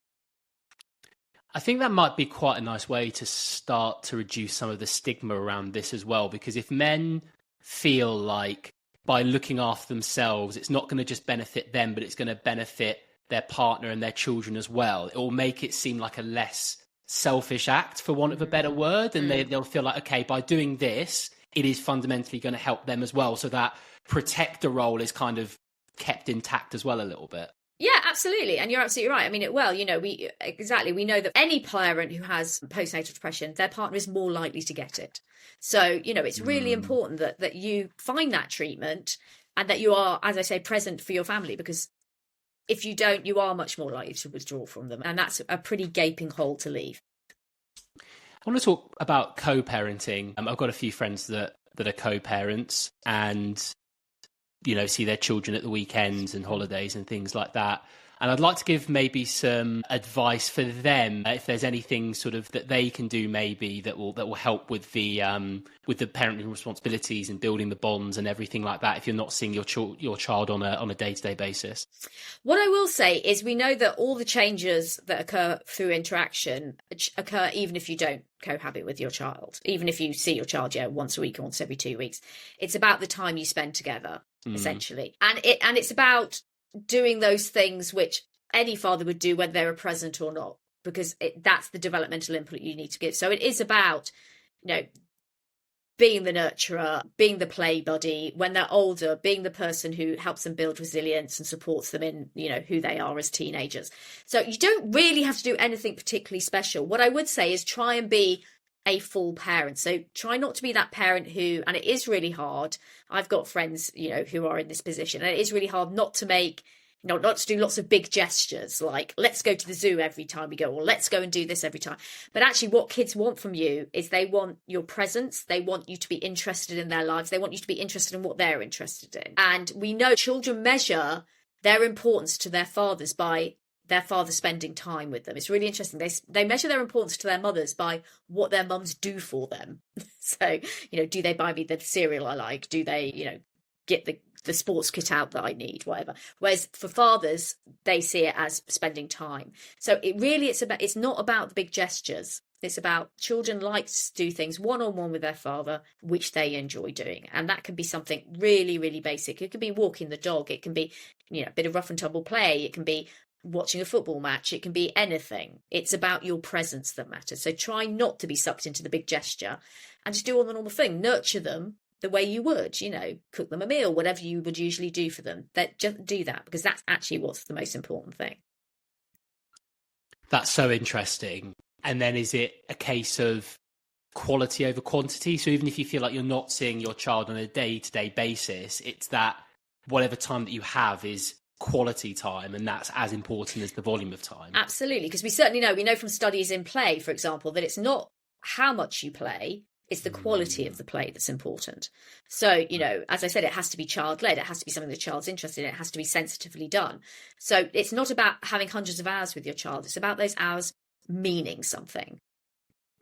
I think that might be quite a nice way to start to reduce some of the stigma around this as well, because if men feel like by looking after themselves, it's not going to just benefit them, but it's going to benefit their partner and their children as well, it will make it seem like a less selfish act, for want of a better word. And they'll feel like, okay, by doing this, it is fundamentally going to help them as well. So that protector role is kind of kept intact as well a little bit. Yeah, absolutely. And you're absolutely right. I mean, you know, we know that any parent who has postnatal depression, their partner is more likely to get it. So, you know, it's really important that you find that treatment, and that you are, as I say, present for your family, because if you don't, you are much more likely to withdraw from them. And that's a pretty gaping hole to leave. I want to talk about co-parenting. I've got a few friends that are co-parents and, you know, see their children at the weekends and holidays and things like that. And I'd like to give maybe some advice for them, if there's anything sort of that they can do maybe that will help with the parenting responsibilities and building the bonds and everything like that, if you're not seeing your child on a day-to-day basis. What I will say is we know that all the changes that occur through interaction occur even if you don't cohabit with your child, even if you see your child once a week or once every 2 weeks. It's about the time you spend together, essentially. And it's about doing those things which any father would do whether they were present or not, because that's the developmental input you need to give. So it is about, you know, being the nurturer, being the play buddy when they're older, being the person who helps them build resilience and supports them in, you know, who they are as teenagers. So you don't really have to do anything particularly special. What I would say is try and be a full parent. So try not to be that parent who, and it is really hard. I've got friends, you know, who are in this position, and it is really hard not to make, you know, not to do lots of big gestures like let's go to the zoo every time we go, or let's go and do this every time. But actually what kids want from you is they want your presence. They want you to be interested in their lives. They want you to be interested in what they're interested in. And we know children measure their importance to their fathers by their father spending time with them. It's really interesting. They measure their importance to their mothers by what their mums do for them. So, you know, do they buy me the cereal I like? Do they, you know, get the sports kit out that I need, whatever. Whereas for fathers, they see it as spending time. So it's not about the big gestures. It's about children like to do things one-on-one with their father, which they enjoy doing. And that can be something really, really basic. It can be walking the dog. It can be, you know, a bit of rough and tumble play. It can be watching a football match. It can be anything. It's about your presence that matters. So try not to be sucked into the big gesture and just do all the normal thing. Nurture them the way you would, you know, cook them a meal, whatever you would usually do for them. That just do that, because that's actually what's the most important thing. That's so interesting. And then is it a case of quality over quantity? So even if you feel like you're not seeing your child on a day-to-day basis, it's that whatever time that you have is quality time, and that's as important as the volume of time. Absolutely, because we know from studies in play, for example, that it's not how much you play, it's the quality of the play that's important. So, you know, as I said, it has to be child-led. It has to be something the child's interested in. It has to be sensitively done. So it's not about having hundreds of hours with your child. It's about those hours meaning something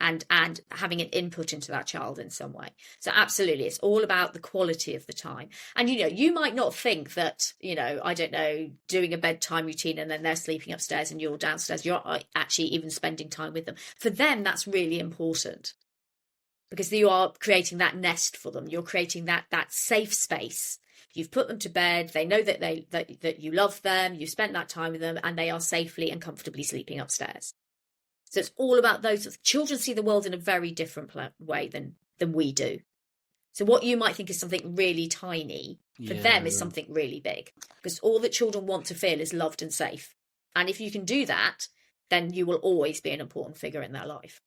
and having an input into that child in some way. So absolutely, it's all about the quality of the time. And, you know, you might not think that, you know, I don't know, doing a bedtime routine and then they're sleeping upstairs and you're downstairs, you're actually even spending time with them. For them, that's really important, because you are creating that nest for them. You're creating that safe space. You've put them to bed. They know that that you love them. You've spent that time with them, and they are safely and comfortably sleeping upstairs. So it's all about those. Children see the world in a very different way than we do. So what you might think is something really tiny, for them is something really big, because all that children want to feel is loved and safe. And if you can do that, then you will always be an important figure in their life.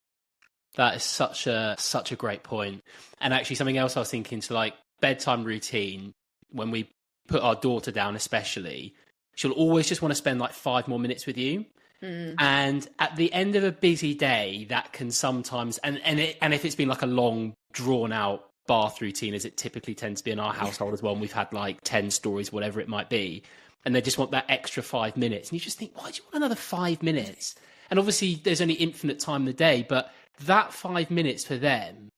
That is such a great point. And actually something else I was thinking, to like bedtime routine, when we put our daughter down especially, she'll always just want to spend like 5 more minutes with you. And at the end of a busy day, that can sometimes, and if it's been like a long drawn out bath routine, as it typically tends to be in our household as well, and we've had like 10 stories, whatever it might be, and they just want that extra 5 minutes, and you just think, why do you want another 5 minutes? And obviously there's only infinite time in the day, but that 5 minutes for them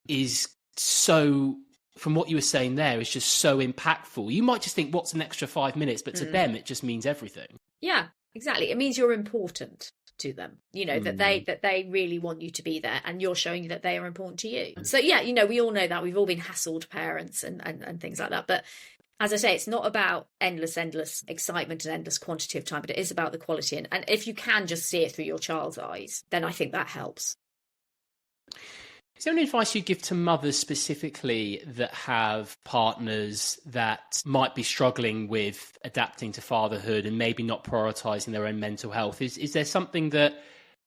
is so, from what you were saying there, is just so impactful. You might just think, what's an extra 5 minutes? But to them, it just means everything. Yeah, exactly. It means you're important to them, you know, that they really want you to be there, and you're showing that they are important to you. So yeah, you know, we all know that. We've all been hassled parents and things like that. But as I say, it's not about endless excitement and endless quantity of time, but it is about the quality. And if you can just see it through your child's eyes, then I think that helps. Is there any advice you give to mothers specifically that have partners that might be struggling with adapting to fatherhood and maybe not prioritising their own mental health? Is there something that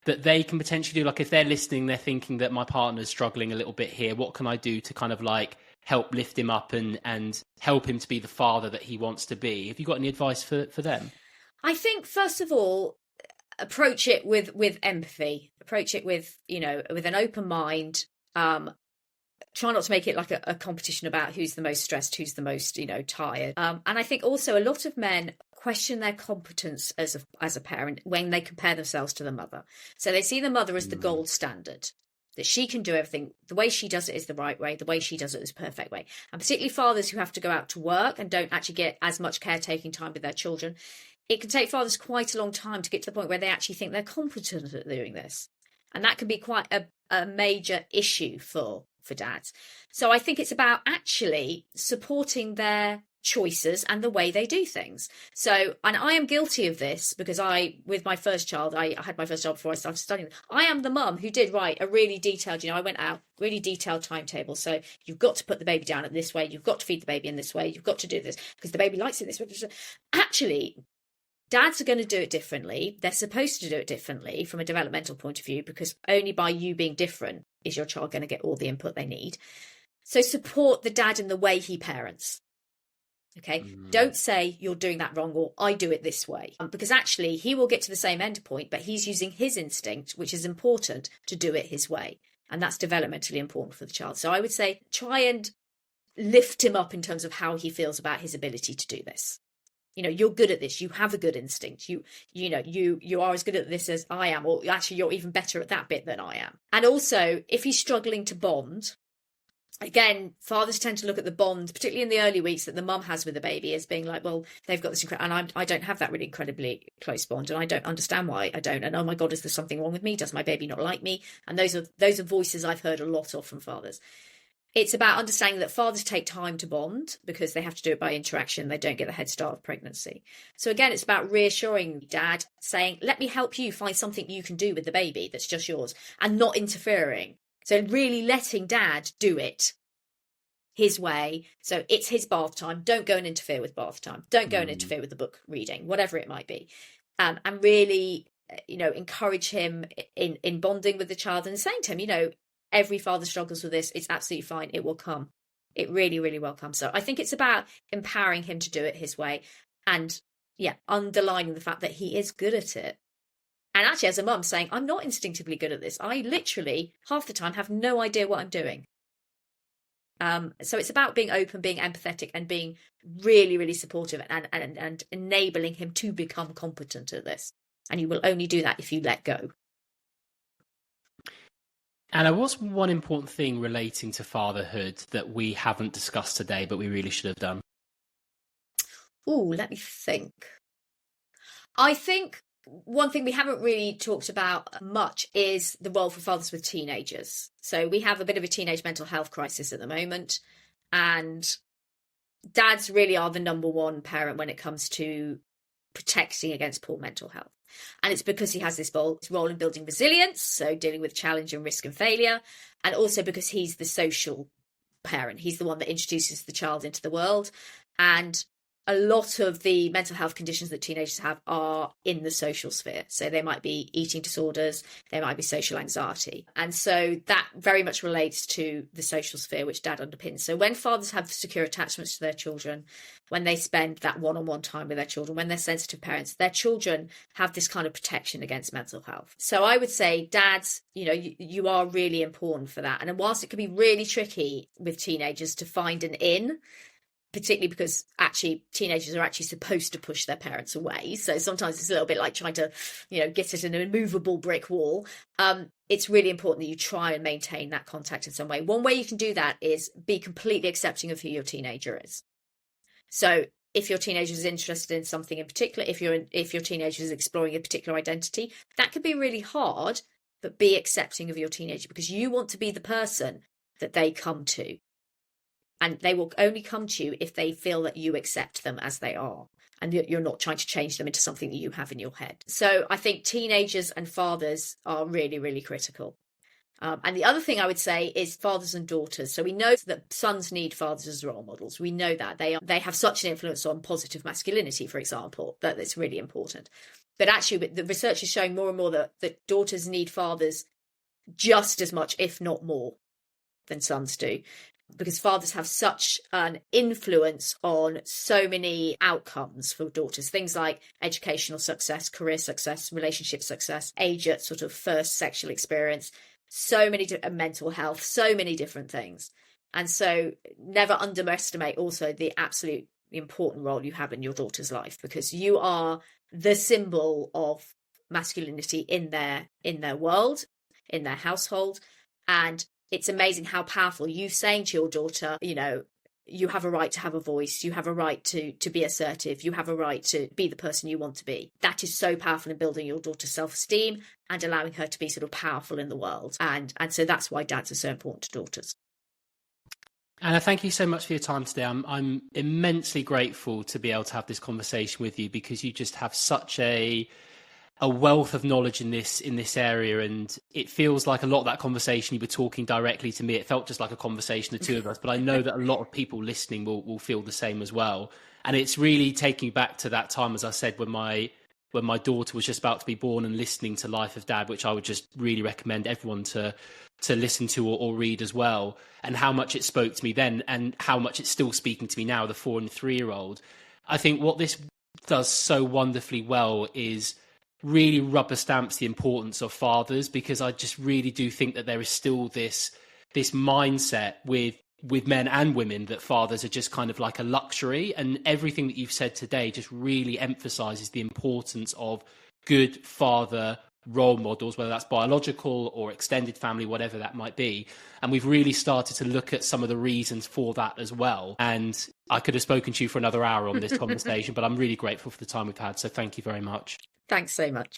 they can potentially do? Like if they're listening, they're thinking that my partner's struggling a little bit here, what can I do to kind of like help lift him up and help him to be the father that he wants to be? Have you got any advice for them? I think, first of all, approach it with empathy. Approach it with, with an open mind. Try not to make it like a competition about who's the most stressed, who's the most, tired. And I think also a lot of men question their competence as a parent when they compare themselves to the mother. So they see the mother as the gold standard, that she can do everything. The way she does it is the right way. The way she does it is the perfect way. And particularly fathers who have to go out to work and don't actually get as much caretaking time with their children. It can take fathers quite a long time to get to the point where they actually think they're competent at doing this. And that can be quite a major issue for dads. So I think it's about actually supporting their choices and the way they do things. So, and I am guilty of this because with my first child, I had my first child before I started studying. I am the mum who did write a really detailed, I went out, really detailed timetable. So you've got to put the baby down at this way. You've got to feed the baby in this way. You've got to do this because the baby likes it this way. Actually, dads are going to do it differently. They're supposed to do it differently from a developmental point of view, because only by you being different is your child going to get all the input they need. So support the dad in the way he parents. Okay, Don't say you're doing that wrong or I do it this way, because actually he will get to the same end point, but he's using his instinct, which is important, to do it his way. And that's developmentally important for the child. So I would say try and lift him up in terms of how he feels about his ability to do this. You're good at this. You have a good instinct. You are as good at this as I am, or actually you're even better at that bit than I am. And also, if he's struggling to bond, again, fathers tend to look at the bond, particularly in the early weeks, that the mum has with the baby as being like, well, they've got this and I don't have that really incredibly close bond, and I don't understand why I don't. And oh my God, is there something wrong with me? Does my baby not like me? And those are voices I've heard a lot of from fathers. It's about understanding that fathers take time to bond because they have to do it by interaction. They don't get the head start of pregnancy. So again, it's about reassuring dad, saying, let me help you find something you can do with the baby that's just yours, and not interfering. So really letting dad do it his way. So it's his bath time. Don't go and interfere with bath time. Don't go and interfere with the book reading, whatever it might be. And really, encourage him in bonding with the child and saying to him, every father struggles with this. It's absolutely fine. It will come. It really, really will come. So I think it's about empowering him to do it his way and, underlining the fact that he is good at it. And actually, as a mum, saying, I'm not instinctively good at this. I literally, half the time, have no idea what I'm doing. So it's about being open, being empathetic, and being really, really supportive and enabling him to become competent at this. And you will only do that if you let go. And there was one important thing relating to fatherhood that we haven't discussed today, but we really should have done. Oh, let me think. I think one thing we haven't really talked about much is the role for fathers with teenagers. So we have a bit of a teenage mental health crisis at the moment, and dads really are the number one parent when it comes to protecting against poor mental health. And it's because he has this role in building resilience, so dealing with challenge and risk and failure, and also because he's the social parent. He's the one that introduces the child into the world. And a lot of the mental health conditions that teenagers have are in the social sphere. So they might be eating disorders, they might be social anxiety. And so that very much relates to the social sphere, which dad underpins. So when fathers have secure attachments to their children, when they spend that one-on-one time with their children, when they're sensitive parents, their children have this kind of protection against mental health. So I would say, dads, you are really important for that. And whilst it can be really tricky with teenagers to find an in, particularly because actually teenagers are actually supposed to push their parents away. So sometimes it's a little bit like trying to, get at an immovable brick wall. It's really important that you try and maintain that contact in some way. One way you can do that is be completely accepting of who your teenager is. So if your teenager is interested in something in particular, if your teenager is exploring a particular identity, that can be really hard, but be accepting of your teenager, because you want to be the person that they come to. And they will only come to you if they feel that you accept them as they are, and you're not trying to change them into something that you have in your head. So I think teenagers and fathers are really, really critical. And the other thing I would say is fathers and daughters. So we know that sons need fathers as role models. We know that they have such an influence on positive masculinity, for example, that it's really important. But actually, the research is showing more and more that daughters need fathers just as much, if not more, than sons do. because fathers have such an influence on so many outcomes for daughters, things like educational success, career success, relationship success, age at sort of first sexual experience, so many mental health, so many different things. And so never underestimate also the absolute important role you have in your daughter's life, because you are the symbol of masculinity in their world, in their household. And it's amazing how powerful you saying to your daughter, you know, you have a right to have a voice, you have a right to be assertive, you have a right to be the person you want to be. That is so powerful in building your daughter's self-esteem and allowing her to be sort of powerful in the world. And so that's why dads are so important to daughters. Anna, thank you so much for your time today. I'm immensely grateful to be able to have this conversation with you, because you just have such a wealth of knowledge in this area, and it feels like a lot of that conversation you were talking directly to me. It felt just like a conversation the two of us, but I know that a lot of people listening will feel the same as well. And it's really taking back to that time, as I said, when my daughter was just about to be born, and listening to Life of Dad, which I would just really recommend everyone to listen to or read as well, and how much it spoke to me then and how much it's still speaking to me now, the 4 and 3-year-old. I think what this does so wonderfully well is really rubber stamps the importance of fathers, because I just really do think that there is still this mindset with men and women that fathers are just kind of like a luxury. And everything that you've said today just really emphasizes the importance of good father role models, whether that's biological or extended family, whatever that might be. And we've really started to look at some of the reasons for that as well. And I could have spoken to you for another hour on this conversation, but I'm really grateful for the time we've had. So thank you very much. Thanks so much.